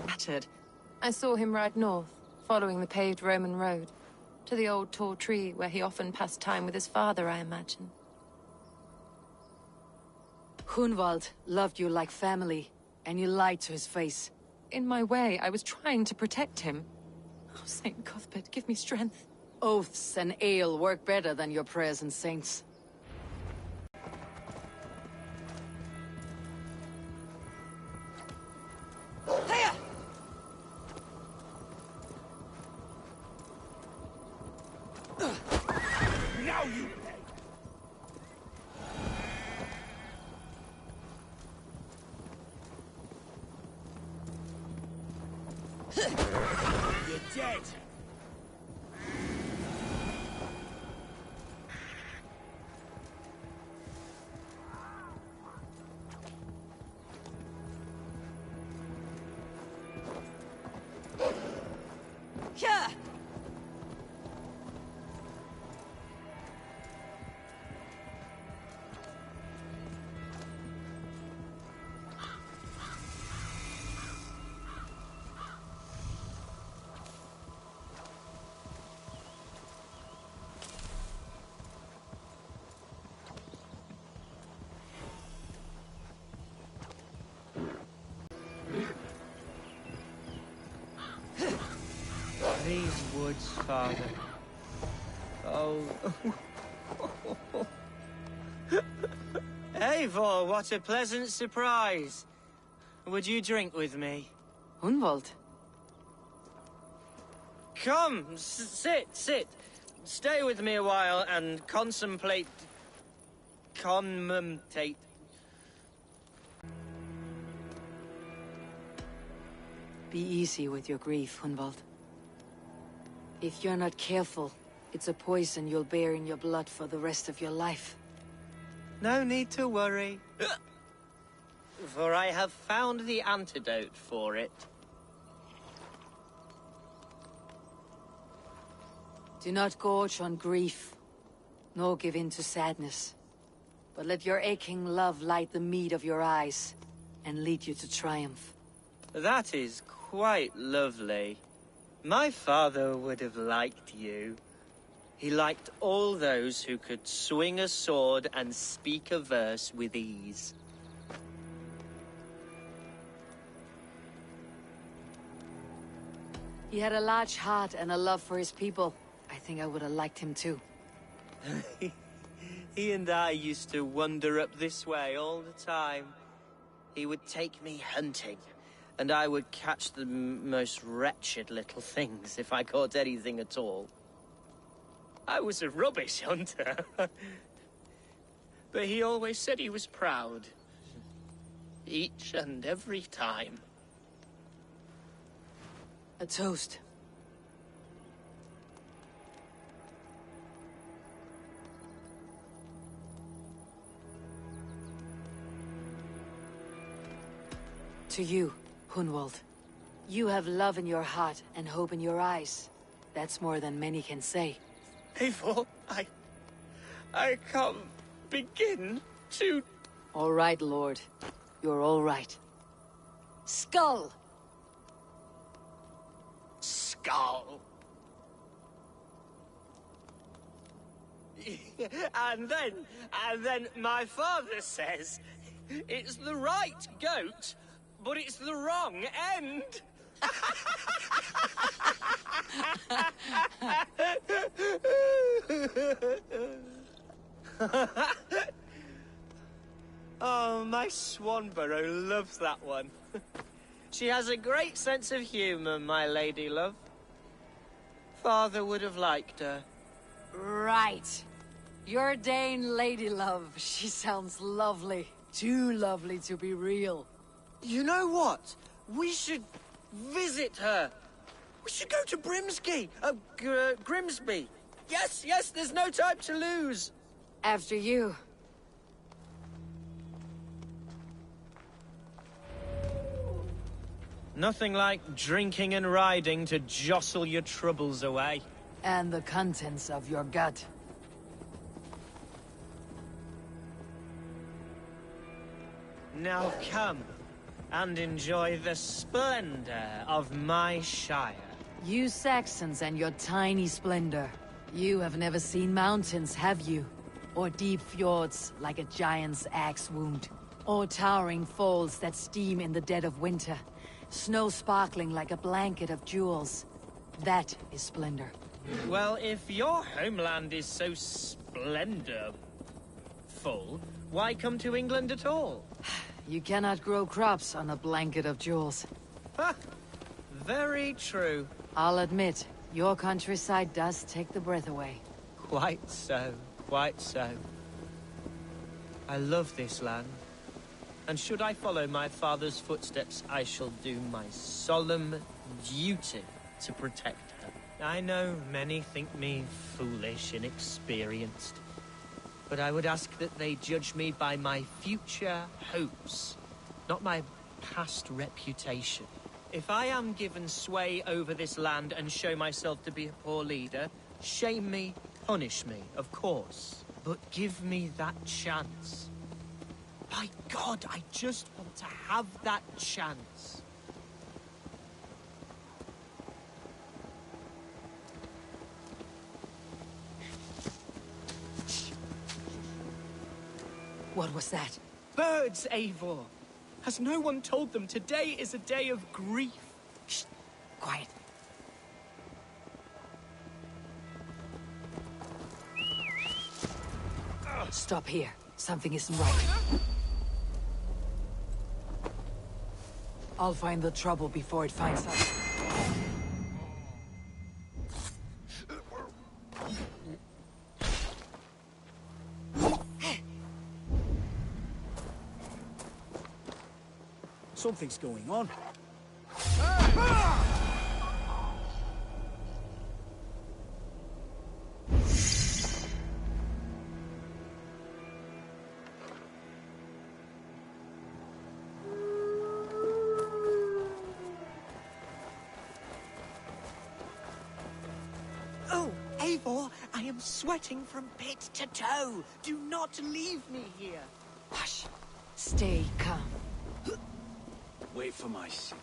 Battered. I saw him ride north, following the paved Roman road. To the old tall tree where he often passed time with his father, I imagine. Hunwald loved you like family, and you lied to his face. In my way, I was trying to protect him. Oh, Saint Cuthbert, give me strength. Oaths and ale work better than your prayers and saints. Now you pay! You're dead! Yeah! These woods, Father. Oh. Eivor, what a pleasant surprise. Would you drink with me? Hunwald? Come, sit. Stay with me a while and contemplate... Commentate. Be easy with your grief, Hunwald. If you're not careful, it's a poison you'll bear in your blood for the rest of your life. No need to worry. For I have found the antidote for it. Do not gorge on grief, nor give in to sadness. But let your aching love light the mead of your eyes, and lead you to triumph. That is quite lovely. My father would have liked you. He liked all those who could swing a sword and speak a verse with ease. He had a large heart and a love for his people. I think I would have liked him too. He and I used to wander up this way all the time. He would take me hunting, and I would catch the most wretched little things if I caught anything at all. I was a rubbish hunter. But he always said he was proud. Each and every time. A toast. To you, Hunwald. You have love in your heart and hope in your eyes. That's more than many can say. Eivor, I can't begin to... All right, Lord. You're all right. Skull! Skull. and then my father says, it's the right goat, but it's the wrong end. Oh, my Swanborough loves that one. She has a great sense of humor, my lady love. Father would have liked her. Right. Your Dane lady love. She sounds lovely. Too lovely to be real. You know what? We should visit her. We should go to Grimsby. Yes, there's no time to lose. After you. Nothing like drinking and riding to jostle your troubles away. And the contents of your gut. Now come and enjoy the splendor of my Shire. You Saxons and your tiny splendor. You have never seen mountains, have you? Or deep fjords like a giant's axe wound? Or towering falls that steam in the dead of winter? Snow sparkling like a blanket of jewels? That is splendor. Well, if your homeland is so splendorful, why come to England at all? You cannot grow crops on a blanket of jewels. Ha! Very true. I'll admit, your countryside does take the breath away. Quite so, quite so. I love this land. And should I follow my father's footsteps, I shall do my solemn duty to protect her. I know many think me foolish, inexperienced. But I would ask that they judge me by my future hopes, not my past reputation. If I am given sway over this land and show myself to be a poor leader, shame me, punish me, of course. But give me that chance. By God, I just want to have that chance. What was that? Birds, Eivor! Has no one told them today is a day of grief? Shh! Quiet. Stop here. Something isn't right. I'll find the trouble before it finds us. Something's going on. Oh, Eivor, I am sweating from pit to toe. Do not leave me here. Hush. Stay calm. Wait for my signal.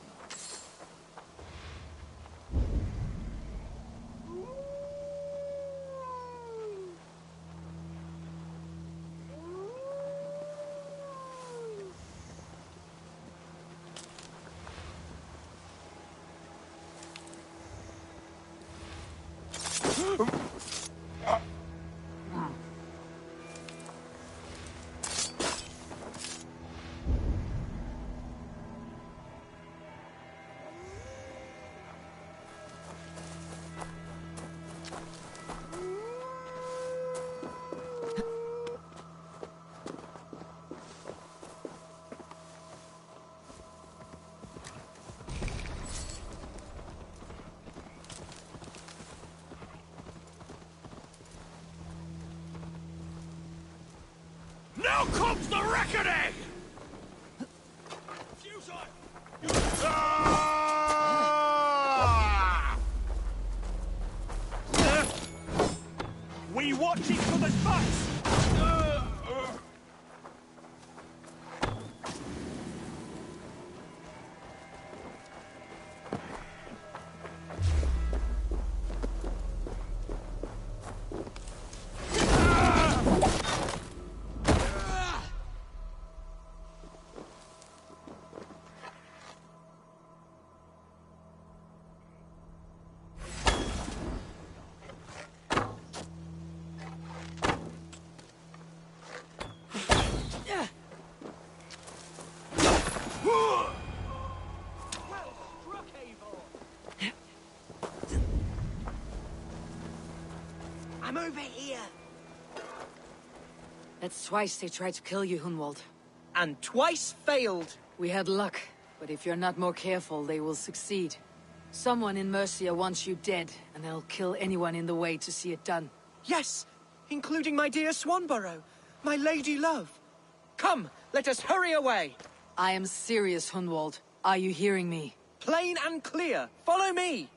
Now comes the reckoning! We watch each other's backs! I'm over here. That's twice they tried to kill you, Hunwald. And twice failed. We had luck, but if you're not more careful, they will succeed. Someone in Mercia wants you dead, and they'll kill anyone in the way to see it done. Yes, including my dear Swanborough, my lady love. Come, let us hurry away. I am serious, Hunwald. Are you hearing me? Plain and clear. Follow me.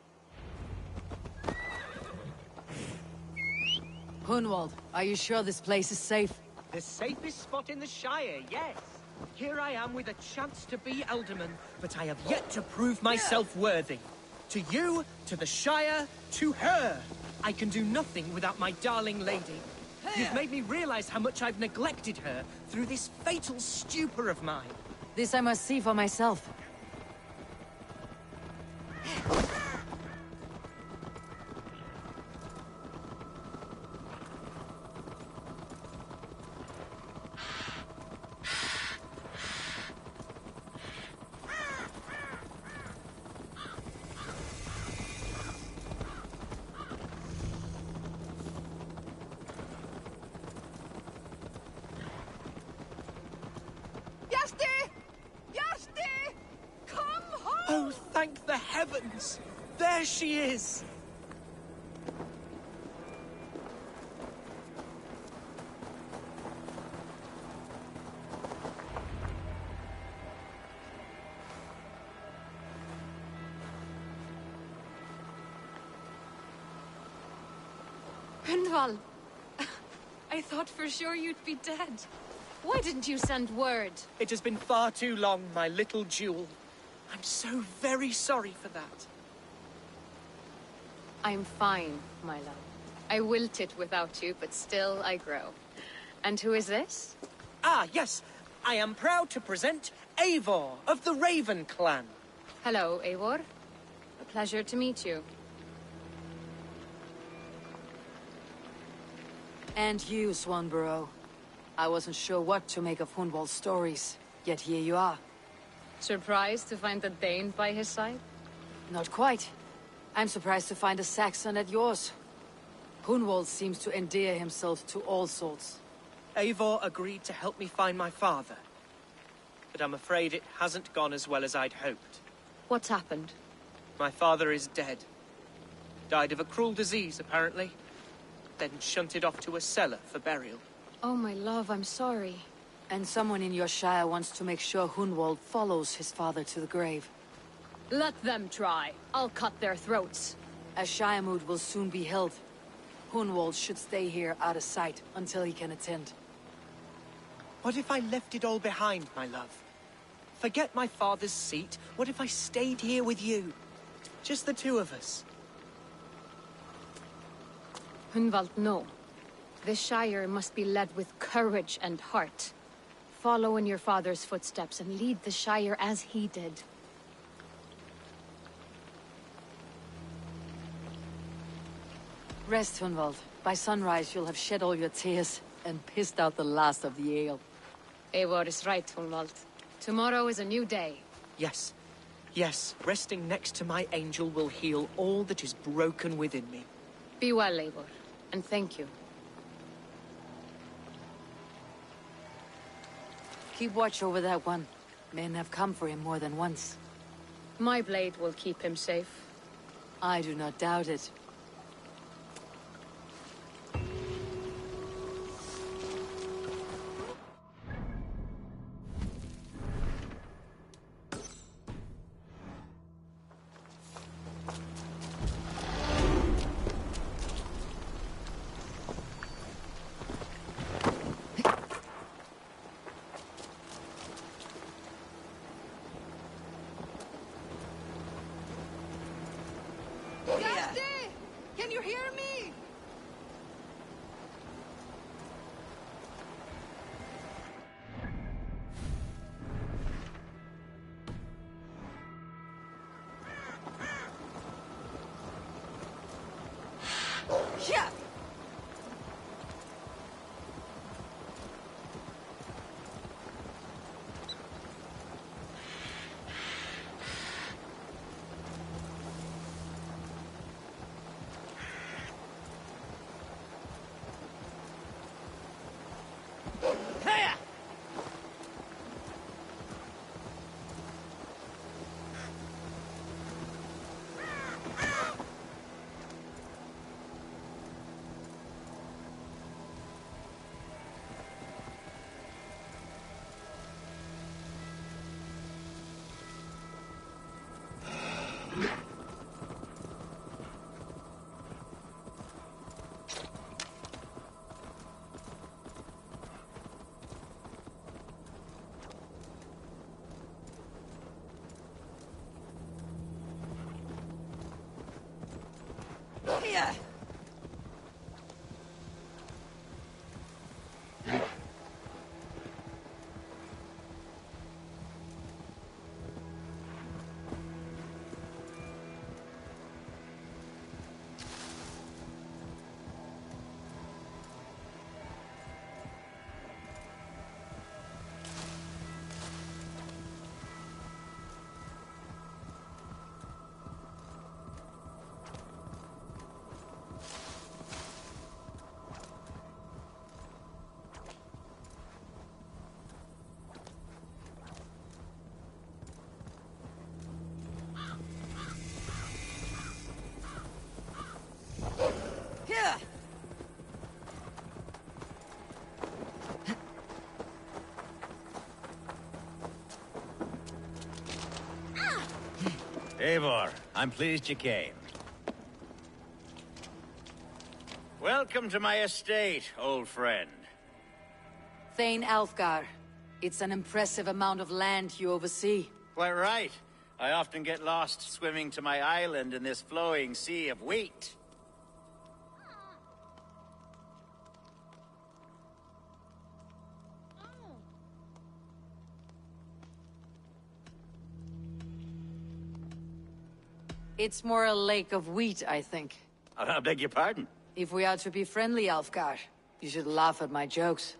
Hunwald, are you sure this place is safe? The safest spot in the Shire, yes. Here I am with a chance to be Alderman, but I have yet to prove myself worthy. To you, to the Shire, to her. I can do nothing without my darling lady. You've made me realize how much I've neglected her through this fatal stupor of mine. This I must see for myself. Oh, thank the heavens! There she is! Brynvald! I thought for sure you'd be dead. Why didn't you send word? It has been far too long, my little jewel. I'm so very sorry for that. I'm fine, my love. I wilted without you, but still I grow. And who is this? Ah, yes. I am proud to present Eivor of the Raven clan. Hello, Eivor. A pleasure to meet you. And you, Swanborough. I wasn't sure what to make of Hunwald's stories, yet here you are. Surprised to find a Dane by his side? Not quite. I'm surprised to find a Saxon at yours. Hunwald seems to endear himself to all sorts. Eivor agreed to help me find my father. But I'm afraid it hasn't gone as well as I'd hoped. What's happened? My father is dead. Died of a cruel disease, apparently. Then shunted off to a cellar for burial. Oh, my love, I'm sorry. And someone in your shire wants to make sure Hunwald follows his father to the grave. Let them try. I'll cut their throats. A shire moot will soon be held. Hunwald should stay here out of sight until he can attend. What if I left it all behind, my love? Forget my father's seat. What if I stayed here with you? Just the two of us. Hunwald, no. This Shire must be led with courage and heart. Follow in your father's footsteps and lead the Shire as he did. Rest, Hunwald. By sunrise, you'll have shed all your tears and pissed out the last of the ale. Eivor is right, Hunwald. Tomorrow is a new day. Yes. Yes, resting next to my angel will heal all that is broken within me. Be well, Eivor, and thank you. Keep watch over that one. Men have come for him more than once. My blade will keep him safe. I do not doubt it. Can you hear me? Yeah! Hiya! Here! Eivor, I'm pleased you came. Welcome to my estate, old friend. Thane Alfgar. It's an impressive amount of land you oversee. Quite right. I often get lost swimming to my island in this flowing sea of wheat. It's more a lake of wheat, I think. I beg your pardon. If we are to be friendly, Alfgar, you should laugh at my jokes.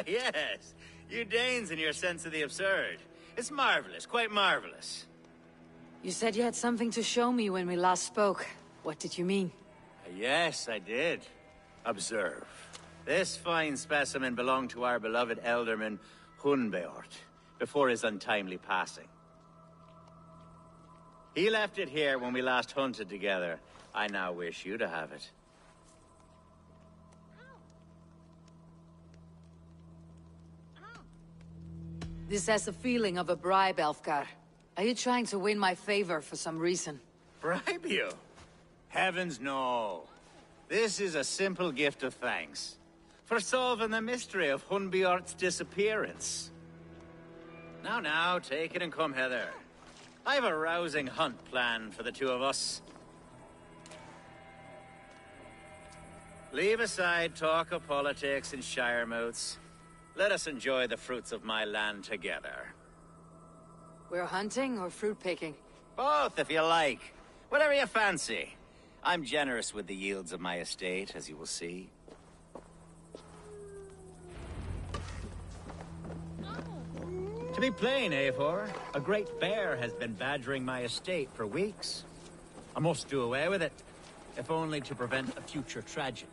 Yes, you Danes and your sense of the absurd. It's marvelous, quite marvelous. You said you had something to show me when we last spoke. What did you mean? Yes, I did. Observe. This fine specimen belonged to our beloved elderman, Hunbeort, before his untimely passing. He left it here when we last hunted together. I now wish you to have it. This has the feeling of a bribe, Alfgar. Are you trying to win my favor for some reason? Bribe you? Heavens, no. This is a simple gift of thanks. For solving the mystery of Hunbeort's disappearance. Now, take it and come hither. I have a rousing hunt planned for the two of us. Leave aside talk of politics and shire moots. Let us enjoy the fruits of my land together. We're hunting or fruit picking? Both, if you like. Whatever you fancy. I'm generous with the yields of my estate, as you will see. To be plain, Eivor, a great bear has been badgering my estate for weeks. I must do away with it, if only to prevent a future tragedy.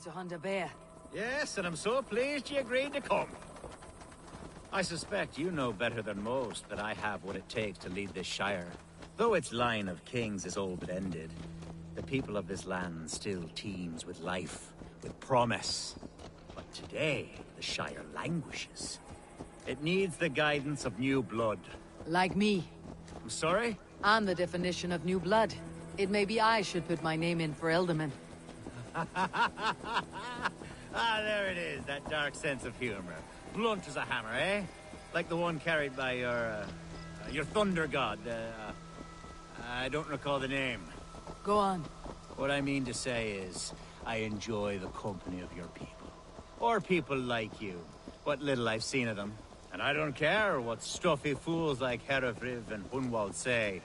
To hunt a bear. Yes, and I'm so pleased you agreed to come. I suspect you know better than most that I have what it takes to lead this shire. Though its line of kings is all but ended, the people of this land still teems with life, with promise. But today, the shire languishes. It needs the guidance of new blood. Like me. I'm sorry? I'm the definition of new blood. It may be I should put my name in for Elderman. There it is, that dark sense of humor. Blunt as a hammer, eh? Like the one carried by your thunder god. I don't recall the name. Go on. What I mean to say is, I enjoy the company of your people. Or people like you. What little I've seen of them. And I don't care what stuffy fools like Herefriv and Hunwald say.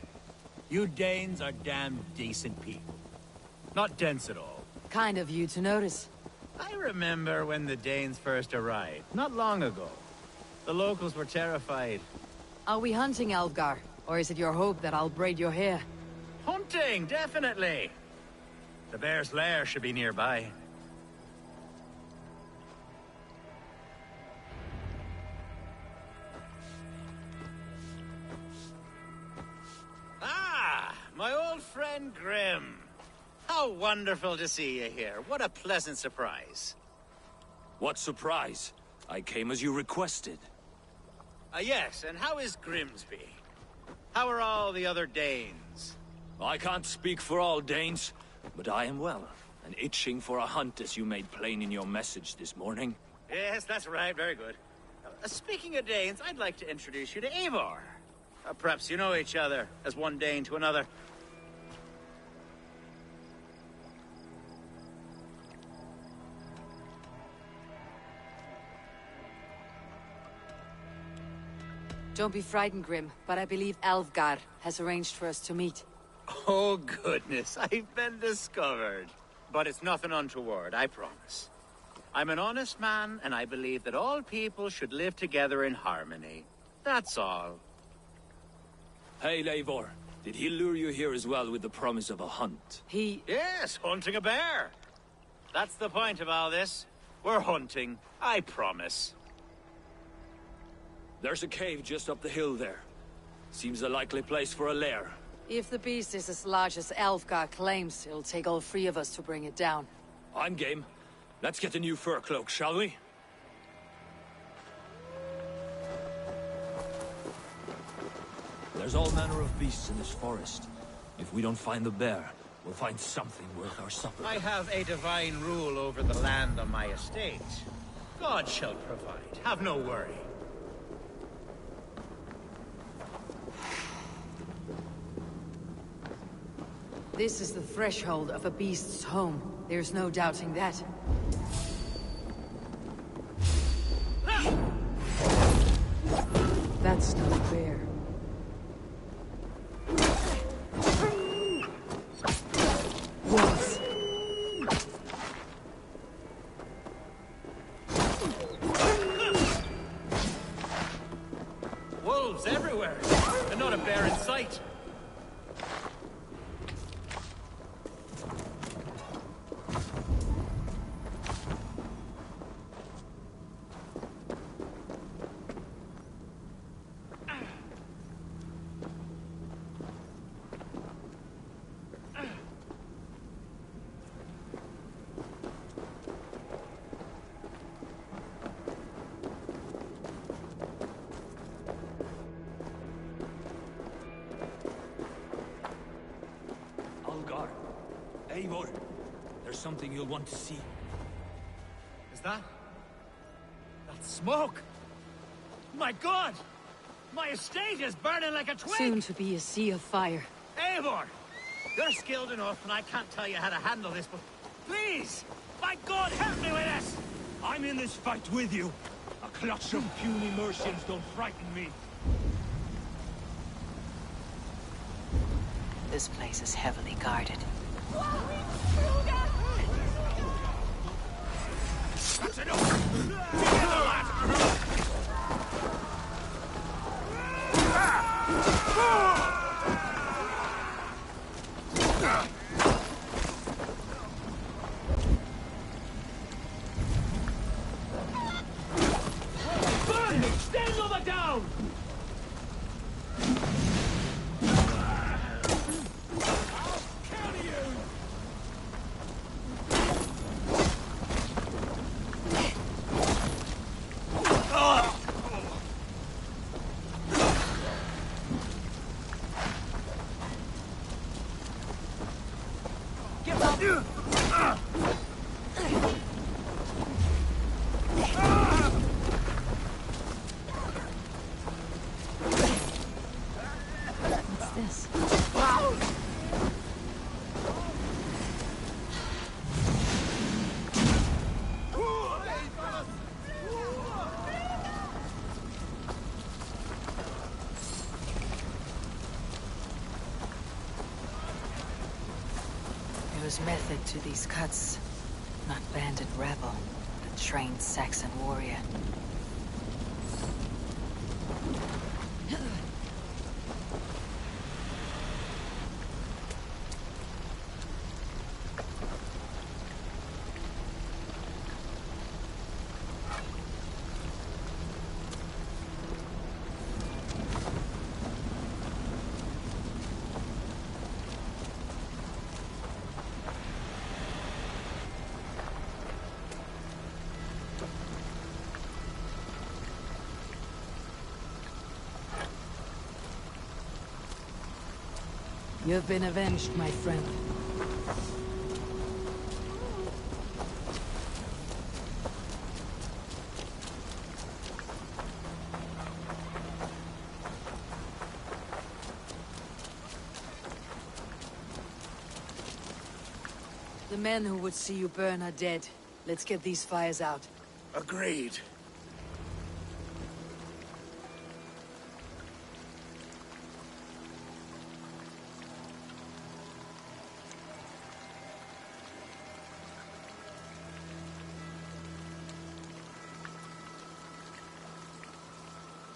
You Danes are damn decent people. Not dense at all. Kind of you to notice. I remember when the Danes first arrived, not long ago. The locals were terrified. Are we hunting, Alfgar? Or is it your hope that I'll braid your hair? Hunting, definitely! The bear's lair should be nearby. Ah! My old friend Grim. How wonderful to see you here. What a pleasant surprise. What surprise? I came as you requested. Yes, and how is Grimsby? How are all the other Danes? I can't speak for all Danes, but I am well, and itching for a hunt as you made plain in your message this morning. Yes, that's right, very good. Speaking of Danes, I'd like to introduce you to Eivor. Perhaps you know each other, as one Dane to another. Don't be frightened, Grim, but I believe Alfgar has arranged for us to meet. Oh, goodness, I've been discovered. But it's nothing untoward, I promise. I'm an honest man, and I believe that all people should live together in harmony. That's all. Hey, Eivor. Did he lure you here as well with the promise of a hunt? Yes, hunting a bear. That's the point of all this. We're hunting, I promise. There's a cave just up the hill there. Seems a likely place for a lair. If the beast is as large as Alfgar claims, it'll take all three of us to bring it down. I'm game. Let's get a new fur cloak, shall we? There's all manner of beasts in this forest. If we don't find the bear, we'll find something worth our supper. I have a divine rule over the land on my estate. God shall provide. Have no worry. This is the threshold of a beast's home. There's no doubting that. That's not a bear. Wolves. Wolves everywhere, and not a bear in sight. Eivor, there's something you'll want to see. Is that? That's smoke! My God! My estate is burning like a twig! Soon to be a sea of fire. Eivor! You're skilled enough, and I can't tell you how to handle this, but please! My God, help me with this! I'm in this fight with you. A clutch of puny Mercians don't frighten me. This place is heavily guarded. That's enough! Together, lad! Burn! Stand over down! There's method to these cuts. Not bandit rebel, but a trained Saxon warrior. You've been avenged, my friend. The men who would see you burn are dead. Let's get these fires out. Agreed.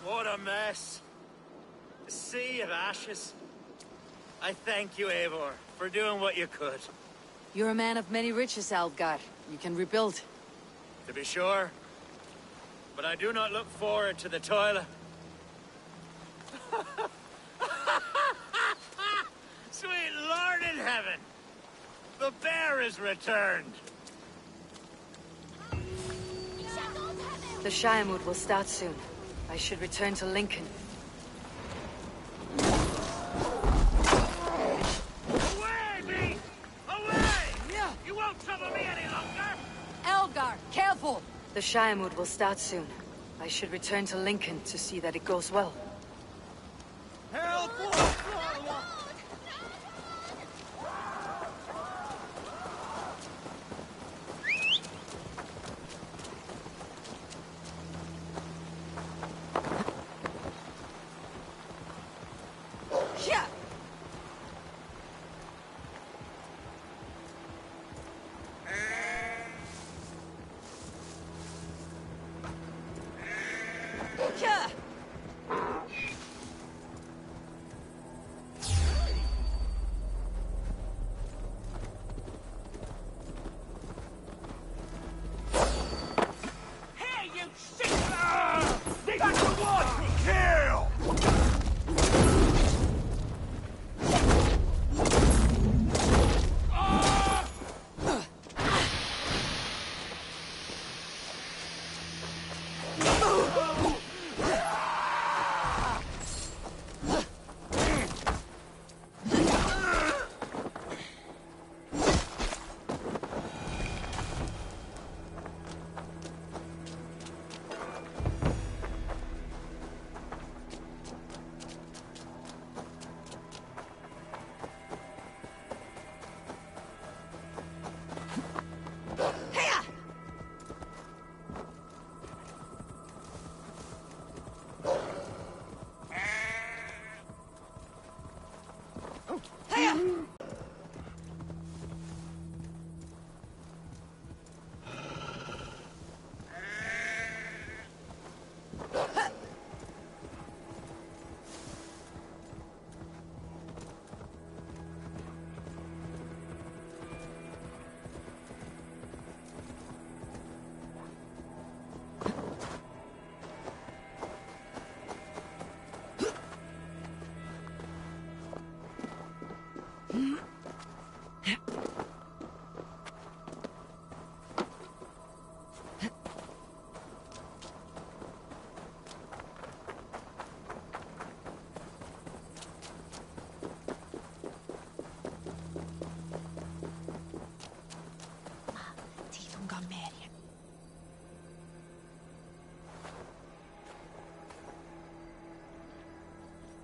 What a mess. A sea of ashes. I thank you, Eivor, for doing what you could. You're a man of many riches, Algar. You can rebuild. To be sure. But I do not look forward to the toil. Sweet Lord in heaven! The bear is returned! The Shiremoot will start soon. I should return to Lincoln. Away, beast! Away! You won't trouble me any longer! Elgar, careful! The Shiremoot will start soon. I should return to Lincoln to see that it goes well. Help!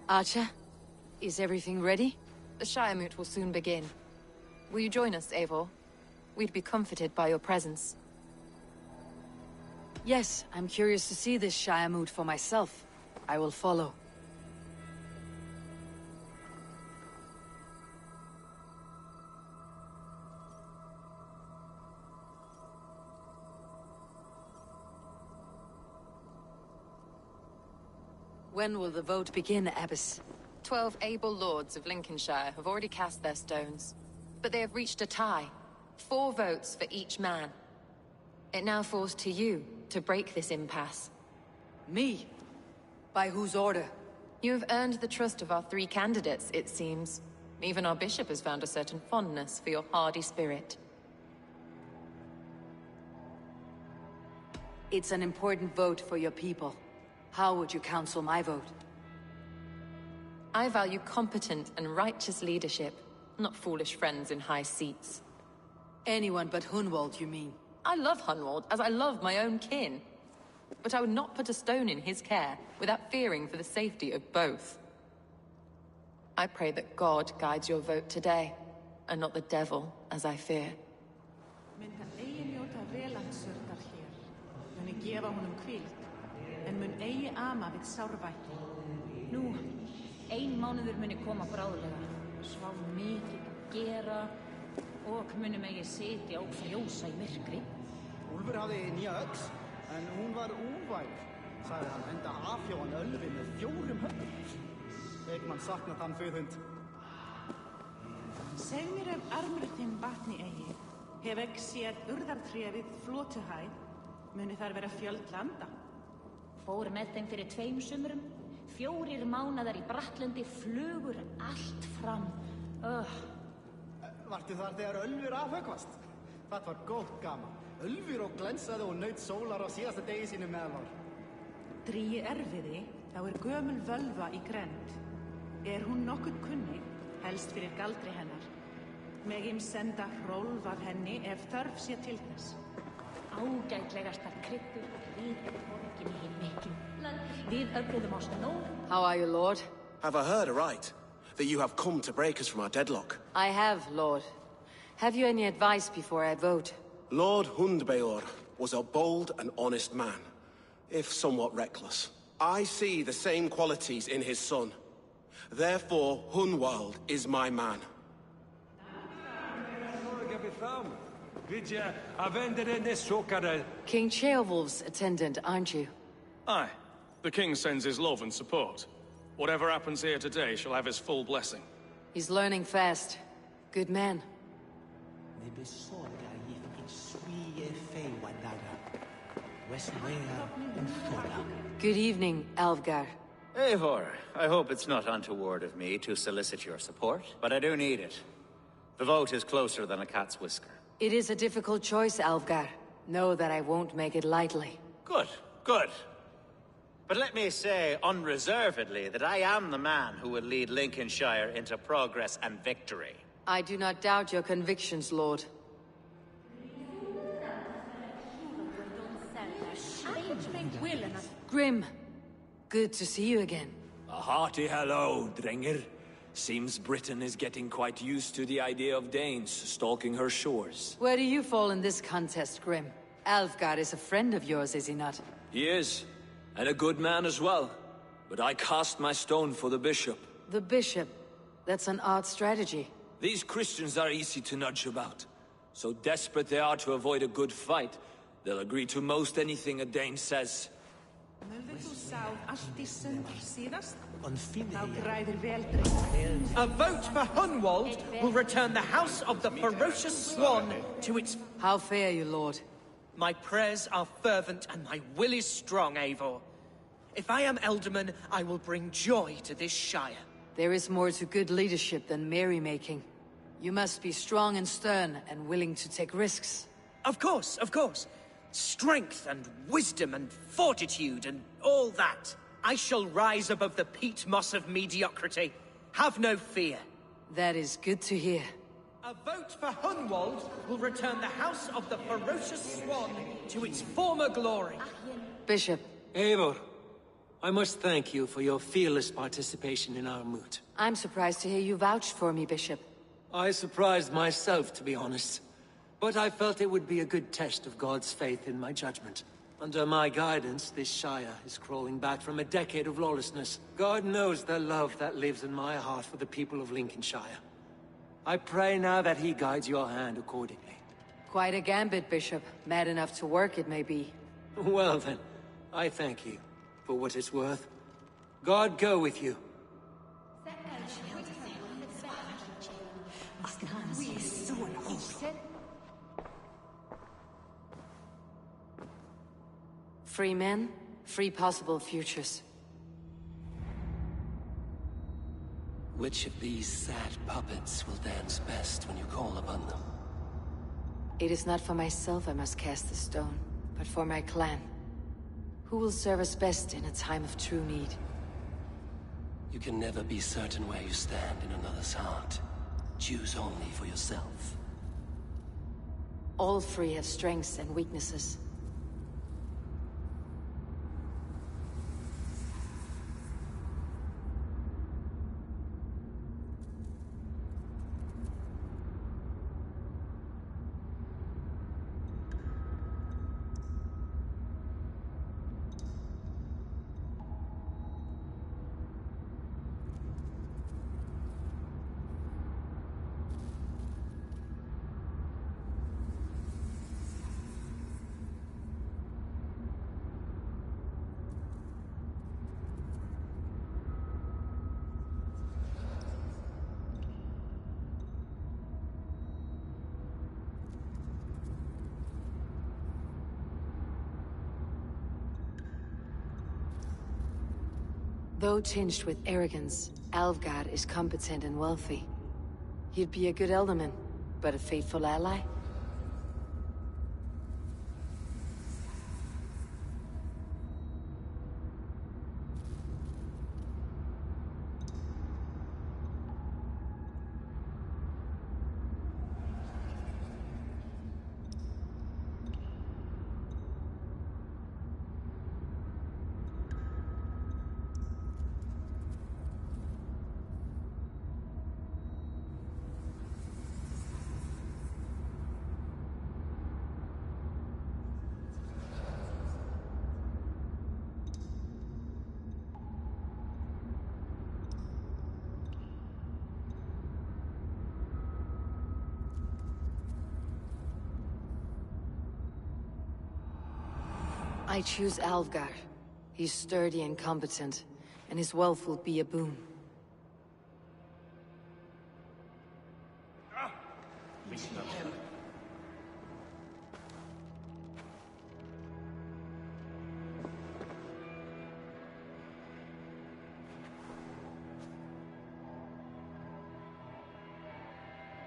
Archer, is everything ready? The Shiremoot will soon begin. Will you join us, Eivor? We'd be comforted by your presence. Yes, I'm curious to see this Shiremoot for myself. I will follow. When will the vote begin, Abbess? 12 able lords of Lincolnshire have already cast their stones, but they have reached a tie. 4 votes for each man. It now falls to you to break this impasse. Me? By whose order? You have earned the trust of our 3 candidates, it seems. Even our bishop has found a certain fondness for your hardy spirit. It's an important vote for your people. How would you counsel my vote? I value competent and righteous leadership, not foolish friends in high seats. Anyone but Hunwald, you mean? I love Hunwald as I love my own kin. But I would not put a stone in his care without fearing for the safety of both. I pray that God guides your vote today, and not the devil, as I fear. Myndan eigi njóta velansörtar hér, muni gefa honum hvíld, en mun eigi ama við sárvætti. Nú, ein mánuður muni koma bráðlega, svá mikið gera, og muni megi sitja og frjósa í myrkri. Úlfur hafði nýja öx, en hún var úvæg, sagði hann, enda afhjóðan ölvi með 4 höggum. Ekman sakna þann föðhund. Seg mér ef armur þinn batni eigi, hef ekki séð urðartrefið flótuhæð, muni þar vera fjöld landa. Fór með þeim fyrir 2 sumrum, 4 mánaðar í Brattlundi, flugur allt fram. Vartu þar þegar Ölfur afhöggvast? Það var gótt gaman. Ölfur og glensaði og naut sólar á síðasta degi sínu meðal. Dríi erfiði, þá gömul völva í grend. Hún nokkuð kunnig, helst fyrir galdri hennar. Megum senda hrólf af henni ef þörf sé til þess. Ágætlegastar kryddur við borginni hinn miklu. Við öfluðum á snóð. How are you, Lord? Have I heard aright? That you have come to break us from our deadlock? I have, Lord. Have you any advice before I vote? Lord Hundbeor was a bold and honest man, if somewhat reckless. I see the same qualities in his son. Therefore, Hunwald is my man. King Ceolwulf's attendant, aren't you? Aye. The king sends his love and support. Whatever happens here today shall have his full blessing. He's learning fast. Good man. Good evening, Alvgar. Eivor, I hope it's not untoward of me to solicit your support, but I do need it. The vote is closer than a cat's whisker. It is a difficult choice, Alvgar. Know that I won't make it lightly. Good, good. But let me say unreservedly that I am the man who will lead Lincolnshire into progress and victory. I do not doubt your convictions, Lord. Grim, good to see you again. A hearty hello, Drenger. Seems Britain is getting quite used to the idea of Danes stalking her shores. Where do you fall in this contest, Grim? Alfgar is a friend of yours, is he not? He is, and a good man as well. But I cast my stone for the bishop. The bishop? That's an odd strategy. These Christians are easy to nudge about. So desperate they are to avoid a good fight, they'll agree to most anything a Dane says. A vote for Hunwald will return the House of the Ferocious Swan to its... How fare you, Lord? My prayers are fervent and my will is strong, Eivor. If I am Elderman, I will bring joy to this shire. There is more to good leadership than merrymaking. You must be strong and stern and willing to take risks. Of course, of course. Strength and wisdom and fortitude and all that. I shall rise above the peat moss of mediocrity. Have no fear. That is good to hear. A vote for Hunwald will return the House of the Ferocious Swan to its former glory. Bishop. Eivor, I must thank you for your fearless participation in our moot. I'm surprised to hear you vouch for me, Bishop. I surprised myself, to be honest. But I felt it would be a good test of God's faith in my judgment. Under my guidance, this shire is crawling back from a decade of lawlessness. God knows the love that lives in my heart for the people of Lincolnshire. I pray now that he guides your hand accordingly. Quite a gambit, Bishop. Mad enough to work, it may be. Well then, I thank you for what it's worth. God go with you. Free men, free possible futures. Which of these sad puppets will dance best when you call upon them? It is not for myself I must cast the stone, but for my clan. Who will serve us best in a time of true need? You can never be certain where you stand in another's heart. Choose only for yourself. All three have strengths and weaknesses. Though tinged with arrogance, Alvgard is competent and wealthy. He'd be a good alderman, but a faithful ally? I choose Alvgard. He's sturdy and competent, and his wealth will be a boon.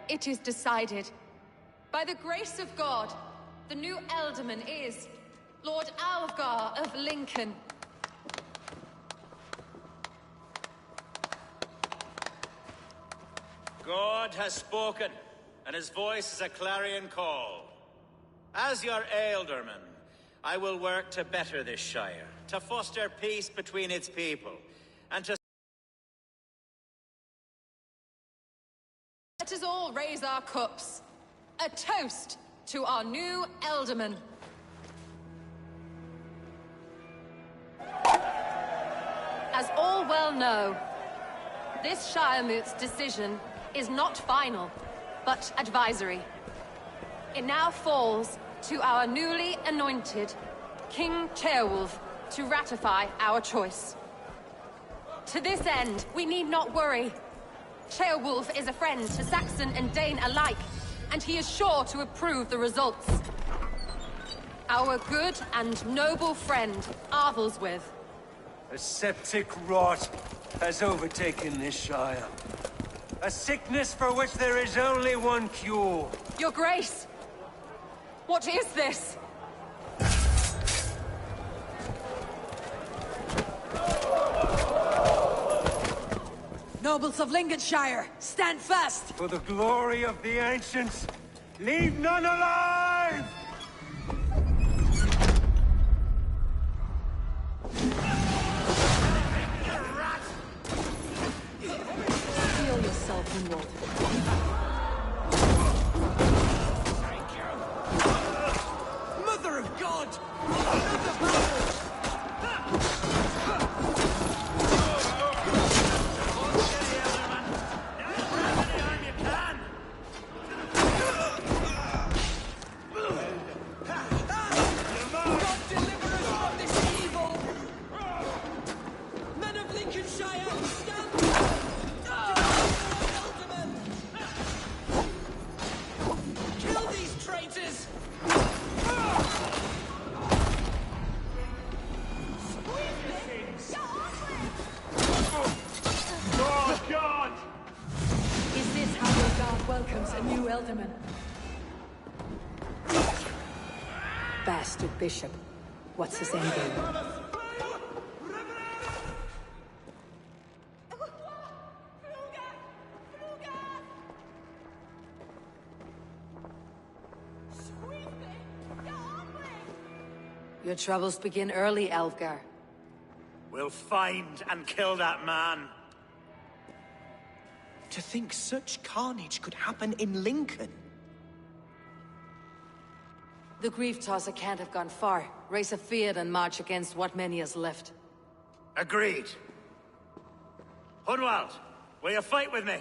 It is decided. By the grace of God, the new Alderman is Lord Alvgar of Lincoln. God has spoken, and his voice is a clarion call. As your Ealdorman, I will work to better this Shire, to foster peace between its people, and to... Let us all raise our cups. A toast to our new Alderman. As all well know, this Shiremoot's decision is not final, but advisory. It now falls to our newly anointed King Ceolwulf to ratify our choice. To this end, we need not worry. Ceolwulf is a friend to Saxon and Dane alike, and he is sure to approve the results. Our good and noble friend, Arthelswith. A septic rot has overtaken this Shire. A sickness for which there is only one cure. Your Grace! What is this? Nobles of Lincolnshire, stand fast! For the glory of the ancients, leave none alive! Heal yourself in water. Mother of God! Welcomes a new Alderman. Bastard Bishop. What's his end game? Your troubles begin early, Elfgar. We'll find and kill that man. To think such carnage could happen in Lincoln. The Grief Tosser can't have gone far. Raise a field and march against what many is left. Agreed. Hunwald, will you fight with me?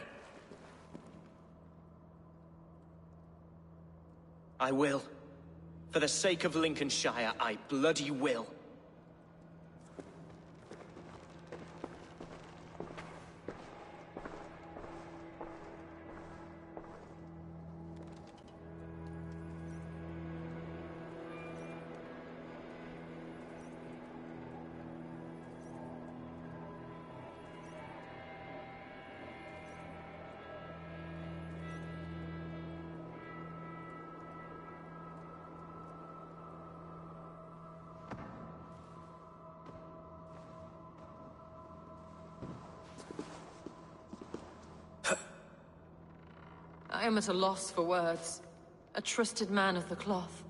I will. For the sake of Lincolnshire, I bloody will. I am at a loss for words. A trusted man of the cloth.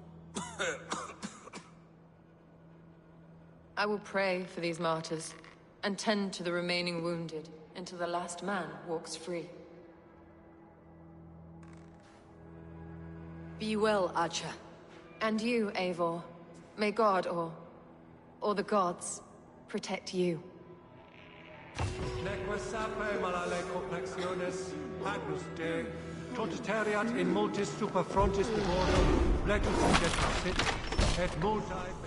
I will pray for these martyrs, and tend to the remaining wounded, until the last man walks free. Be well, Archer. And you, Eivor. May God, or the gods, protect you. Neque sape malale complexiones, agnus Dei, totiteriat in multis super frontis laborum, legus indetrasit, et multae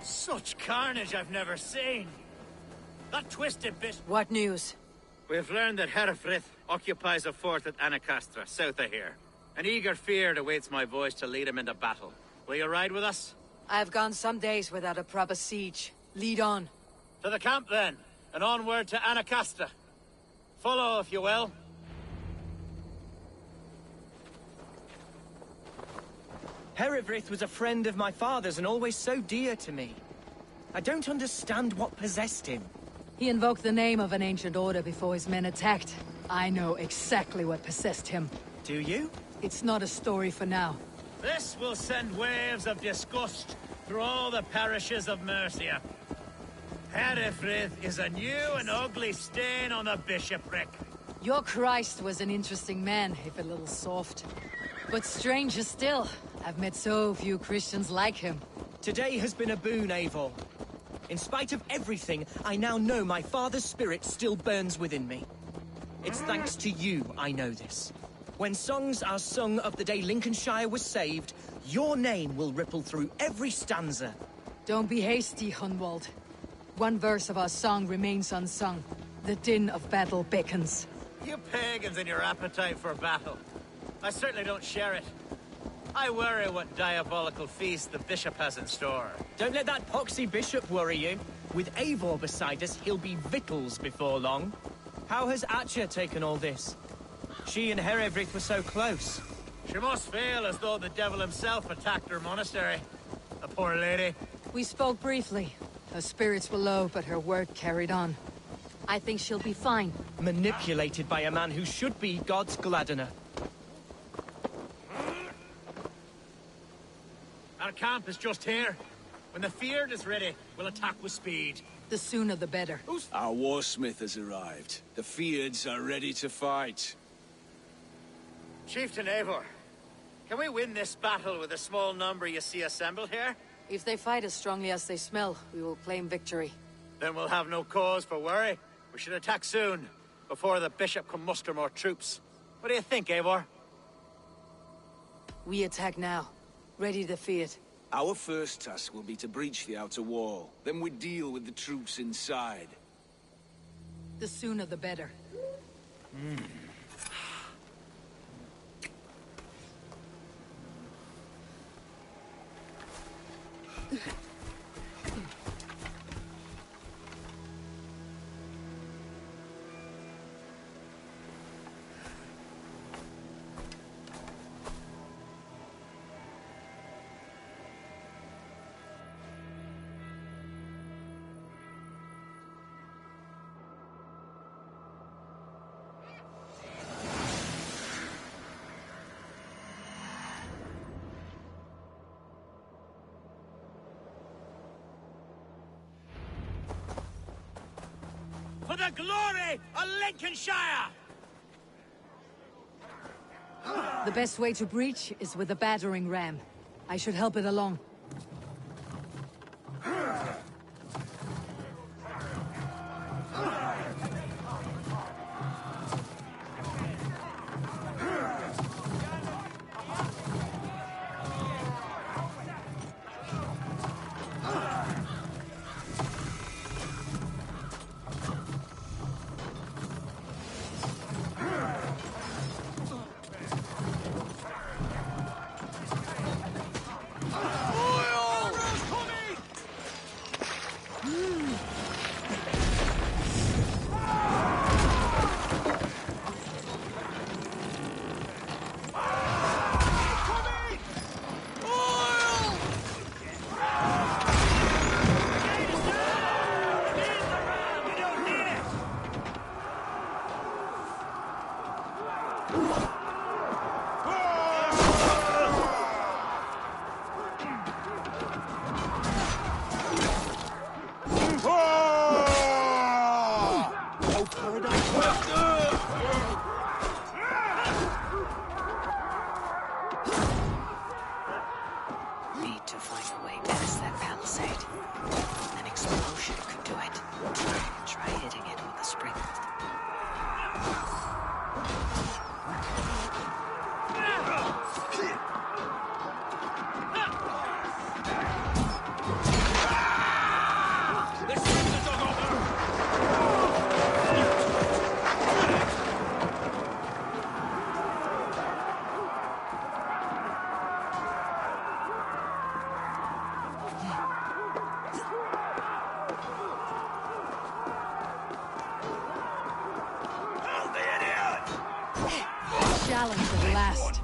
Such carnage I've never seen. That twisted bitch... What news? We've learned that Herefrith occupies a fort at Anacastra, south of here. An eager fear awaits my voice to lead him into battle. Will you ride with us? I've gone some days without a proper siege. Lead on. To the camp, then, and onward to Anacastra. Follow, if you will. Herefrith was a friend of my father's and always so dear to me. I don't understand what possessed him. He invoked the name of an ancient order before his men attacked. I know exactly what possessed him. Do you? It's not a story for now. This will send waves of disgust through all the parishes of Mercia. Herefrith is a new and ugly stain on the bishopric. Your Christ was an interesting man, if a little soft. But stranger still, I've met so few Christians like him. Today has been a boon, Eivor. In spite of everything, I now know my father's spirit still burns within me. It's thanks to you I know this. When songs are sung of the day Lincolnshire was saved, your name will ripple through every stanza. Don't be hasty, Hunwald. One verse of our song remains unsung. The din of battle beckons. You pagans and your appetite for battle. I certainly don't share it. I worry what diabolical feast the bishop has in store. Don't let that poxy bishop worry you. With Eivor beside us, he'll be victuals before long. How has Atcha taken all this? She and Herefrith were so close. She must feel as though the devil himself attacked her monastery. The poor lady. We spoke briefly. Her spirits were low, but her work carried on. I think she'll be fine. Manipulated by a man who should be God's gladdener. camp is just here. When the Feared is ready, we'll attack with speed. The sooner the better. Our warsmith has arrived. The Feards are ready to fight. Chieftain Eivor, can we win this battle with the small number you see assembled here? If they fight as strongly as they smell, we will claim victory. Then we'll have no cause for worry. We should attack soon, before the bishop can muster more troops. What do you think, Eivor? We attack now. Ready to fear. Our first task will be to breach the outer wall. Then we deal with the troops inside. The sooner the better. For the glory of Lincolnshire! The best way to breach is with a battering ram. I should help it along. Need to find a way past that palisade. An explosion could do it. Try hitting it with a spring. Challenge at last.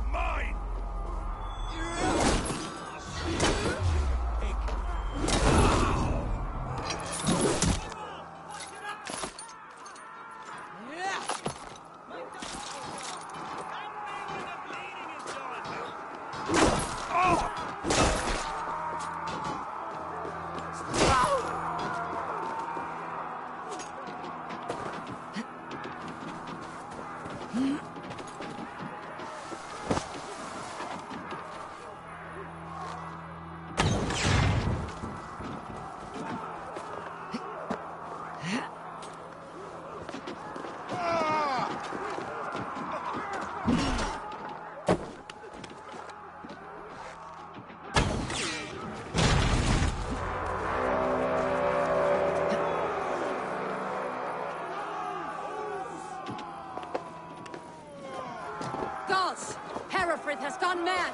Gods! Herefrith has gone mad!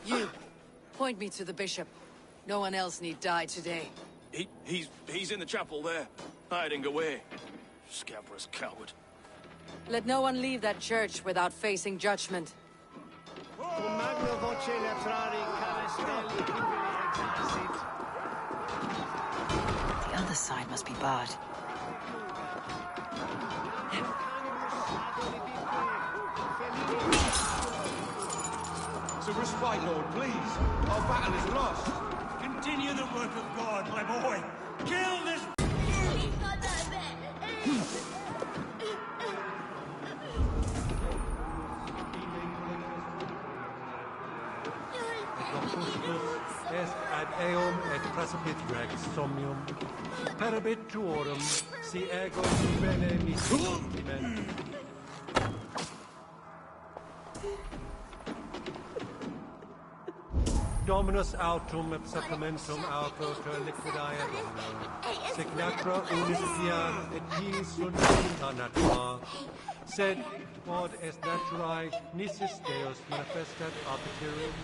You, point me to the bishop. No one else need die today. He's in the chapel there, hiding away. Scabrous coward. Let no one leave that church without facing judgment. The other side must be barred. fight, Lord, please. Our battle is lost. Continue the work of God, my boy. Kill this... Est ad eum et precipit rex somnium, perabit tuorum, si ego bene misericordiam. Dominus autum et supplementum auto per liquidae domino, signatra unis fiat et dies sunt vita natura, sed quod est naturae nisis Deus manifestat arbitrum.